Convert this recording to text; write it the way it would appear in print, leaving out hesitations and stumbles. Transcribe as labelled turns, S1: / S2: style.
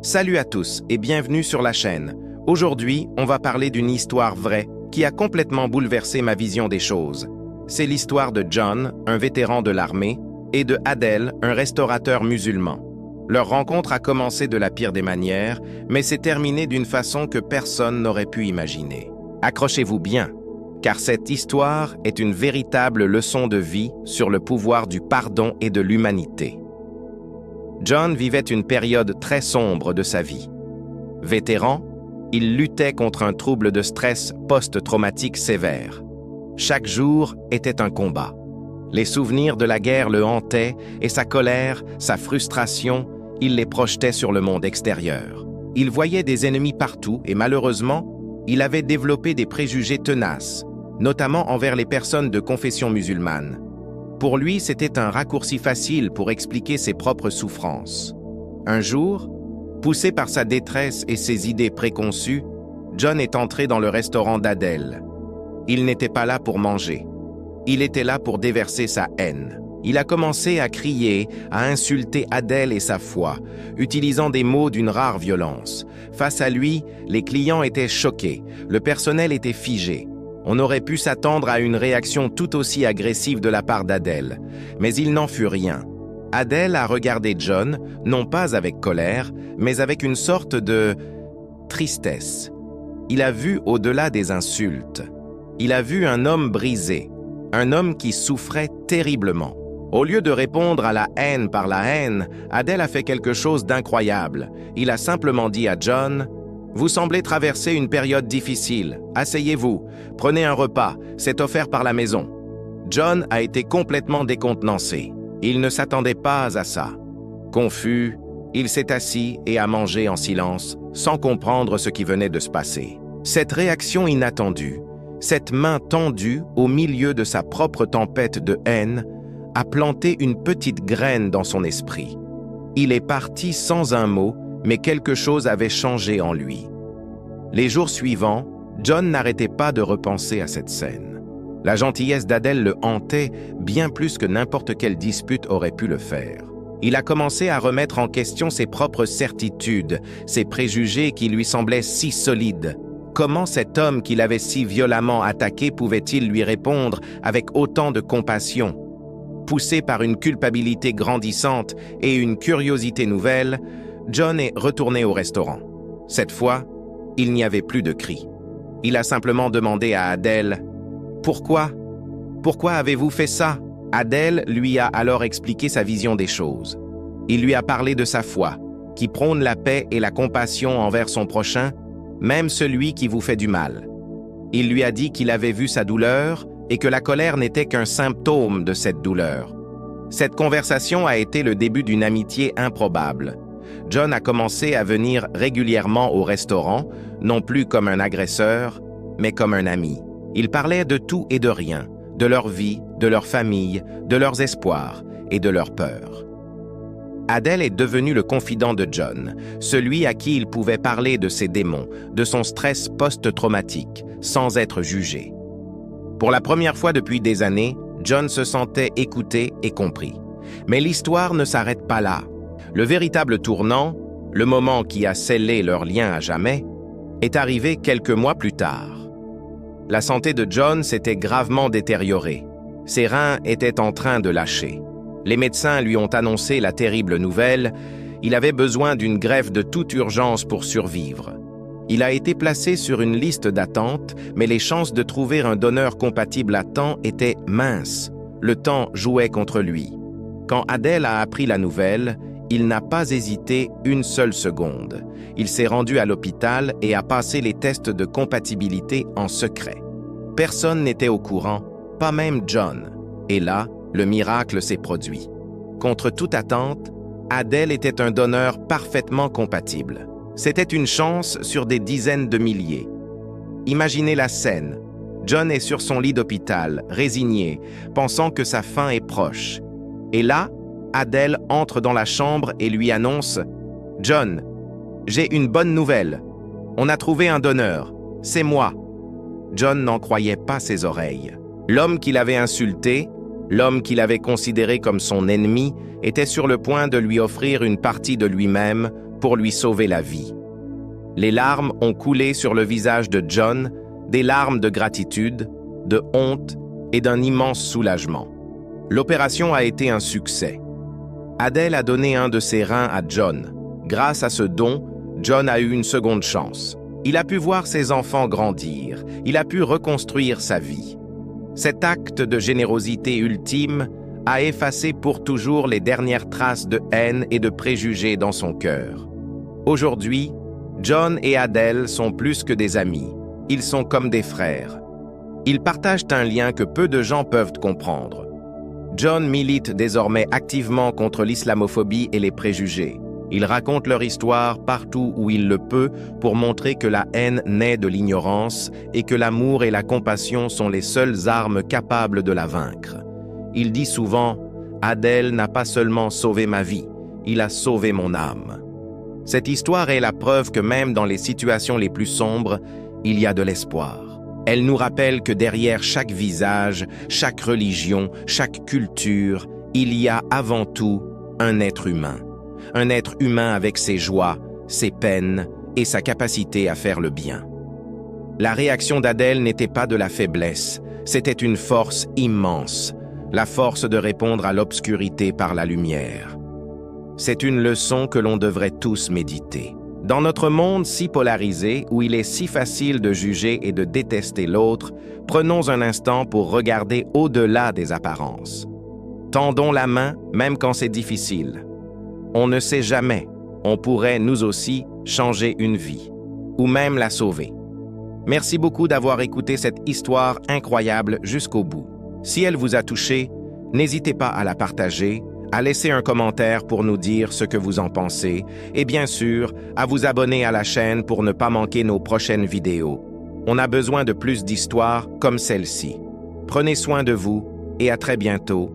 S1: Salut à tous et bienvenue sur la chaîne. Aujourd'hui, on va parler d'une histoire vraie qui a complètement bouleversé ma vision des choses. C'est l'histoire de John, un vétéran de l'armée, et de Adel, un restaurateur musulman. Leur rencontre a commencé de la pire des manières, mais s'est terminée d'une façon que personne n'aurait pu imaginer. Accrochez-vous bien, car cette histoire est une véritable leçon de vie sur le pouvoir du pardon et de l'humanité. John vivait une période très sombre de sa vie. Vétéran, il luttait contre un trouble de stress post-traumatique sévère. Chaque jour était un combat. Les souvenirs de la guerre le hantaient et sa colère, sa frustration, il les projetait sur le monde extérieur. Il voyait des ennemis partout et malheureusement, il avait développé des préjugés tenaces, notamment envers les personnes de confession musulmane. Pour lui, c'était un raccourci facile pour expliquer ses propres souffrances. Un jour, poussé par sa détresse et ses idées préconçues, John est entré dans le restaurant d'Adel. Il n'était pas là pour manger. Il était là pour déverser sa haine. Il a commencé à crier, à insulter Adel et sa foi, utilisant des mots d'une rare violence. Face à lui, les clients étaient choqués, le personnel était figé. On aurait pu s'attendre à une réaction tout aussi agressive de la part d'Adel, mais il n'en fut rien. Adel a regardé John, non pas avec colère, mais avec une sorte de tristesse. Il a vu au-delà des insultes. Il a vu un homme brisé, un homme qui souffrait terriblement. Au lieu de répondre à la haine par la haine, Adel a fait quelque chose d'incroyable. Il a simplement dit à John: « Vous semblez traverser une période difficile. Asseyez-vous, prenez un repas, c'est offert par la maison. » John a été complètement décontenancé. Il ne s'attendait pas à ça. Confus, il s'est assis et a mangé en silence, sans comprendre ce qui venait de se passer. Cette réaction inattendue, cette main tendue au milieu de sa propre tempête de haine, a planté une petite graine dans son esprit. Il est parti sans un mot, mais quelque chose avait changé en lui. Les jours suivants, John n'arrêtait pas de repenser à cette scène. La gentillesse d'Adel le hantait bien plus que n'importe quelle dispute aurait pu le faire. Il a commencé à remettre en question ses propres certitudes, ses préjugés qui lui semblaient si solides. Comment cet homme qu'il avait si violemment attaqué pouvait-il lui répondre avec autant de compassion? Poussé par une culpabilité grandissante et une curiosité nouvelle, John est retourné au restaurant. Cette fois, il n'y avait plus de cris. Il a simplement demandé à Adel: « Pourquoi? Pourquoi avez-vous fait ça ?» Adel lui a alors expliqué sa vision des choses. Il lui a parlé de sa foi, qui prône la paix et la compassion envers son prochain, même celui qui vous fait du mal. Il lui a dit qu'il avait vu sa douleur et que la colère n'était qu'un symptôme de cette douleur. Cette conversation a été le début d'une amitié improbable. John a commencé à venir régulièrement au restaurant, non plus comme un agresseur, mais comme un ami. Ils parlaient de tout et de rien, de leur vie, de leur famille, de leurs espoirs et de leurs peurs. Adel est devenu le confident de John, celui à qui il pouvait parler de ses démons, de son stress post-traumatique, sans être jugé. Pour la première fois depuis des années, John se sentait écouté et compris. Mais l'histoire ne s'arrête pas là. Le véritable tournant, le moment qui a scellé leur lien à jamais, est arrivé quelques mois plus tard. La santé de John s'était gravement détériorée. Ses reins étaient en train de lâcher. Les médecins lui ont annoncé la terrible nouvelle. Il avait besoin d'une greffe de toute urgence pour survivre. Il a été placé sur une liste d'attente, mais les chances de trouver un donneur compatible à temps étaient minces. Le temps jouait contre lui. Quand Adel a appris la nouvelle, il n'a pas hésité une seule seconde. Il s'est rendu à l'hôpital et a passé les tests de compatibilité en secret. Personne n'était au courant, pas même John. Et là, le miracle s'est produit. Contre toute attente, Adel était un donneur parfaitement compatible. C'était une chance sur des dizaines de milliers. Imaginez la scène. John est sur son lit d'hôpital, résigné, pensant que sa fin est proche. Et là, Adel entre dans la chambre et lui annonce: « John, j'ai une bonne nouvelle. On a trouvé un donneur. C'est moi. » John n'en croyait pas ses oreilles. L'homme qu'il avait insulté, l'homme qu'il avait considéré comme son ennemi, était sur le point de lui offrir une partie de lui-même pour lui sauver la vie. Les larmes ont coulé sur le visage de John, des larmes de gratitude, de honte et d'un immense soulagement. L'opération a été un succès. Adèle a donné un de ses reins à John. Grâce à ce don, John a eu une seconde chance. Il a pu voir ses enfants grandir. Il a pu reconstruire sa vie. Cet acte de générosité ultime a effacé pour toujours les dernières traces de haine et de préjugés dans son cœur. Aujourd'hui, John et Adèle sont plus que des amis. Ils sont comme des frères. Ils partagent un lien que peu de gens peuvent comprendre. John milite désormais activement contre l'islamophobie et les préjugés. Il raconte leur histoire partout où il le peut pour montrer que la haine naît de l'ignorance et que l'amour et la compassion sont les seules armes capables de la vaincre. Il dit souvent « Adèle n'a pas seulement sauvé ma vie, il a sauvé mon âme ». Cette histoire est la preuve que même dans les situations les plus sombres, il y a de l'espoir. Elle nous rappelle que derrière chaque visage, chaque religion, chaque culture, il y a avant tout un être humain. Un être humain avec ses joies, ses peines et sa capacité à faire le bien. La réaction d'Adèle n'était pas de la faiblesse, c'était une force immense, la force de répondre à l'obscurité par la lumière. C'est une leçon que l'on devrait tous méditer. Dans notre monde si polarisé, où il est si facile de juger et de détester l'autre, prenons un instant pour regarder au-delà des apparences. Tendons la main, même quand c'est difficile. On ne sait jamais, on pourrait, nous aussi, changer une vie, ou même la sauver. Merci beaucoup d'avoir écouté cette histoire incroyable jusqu'au bout. Si elle vous a touché, n'hésitez pas à la partager, à laisser un commentaire pour nous dire ce que vous en pensez, et bien sûr, à vous abonner à la chaîne pour ne pas manquer nos prochaines vidéos. On a besoin de plus d'histoires comme celle-ci. Prenez soin de vous et à très bientôt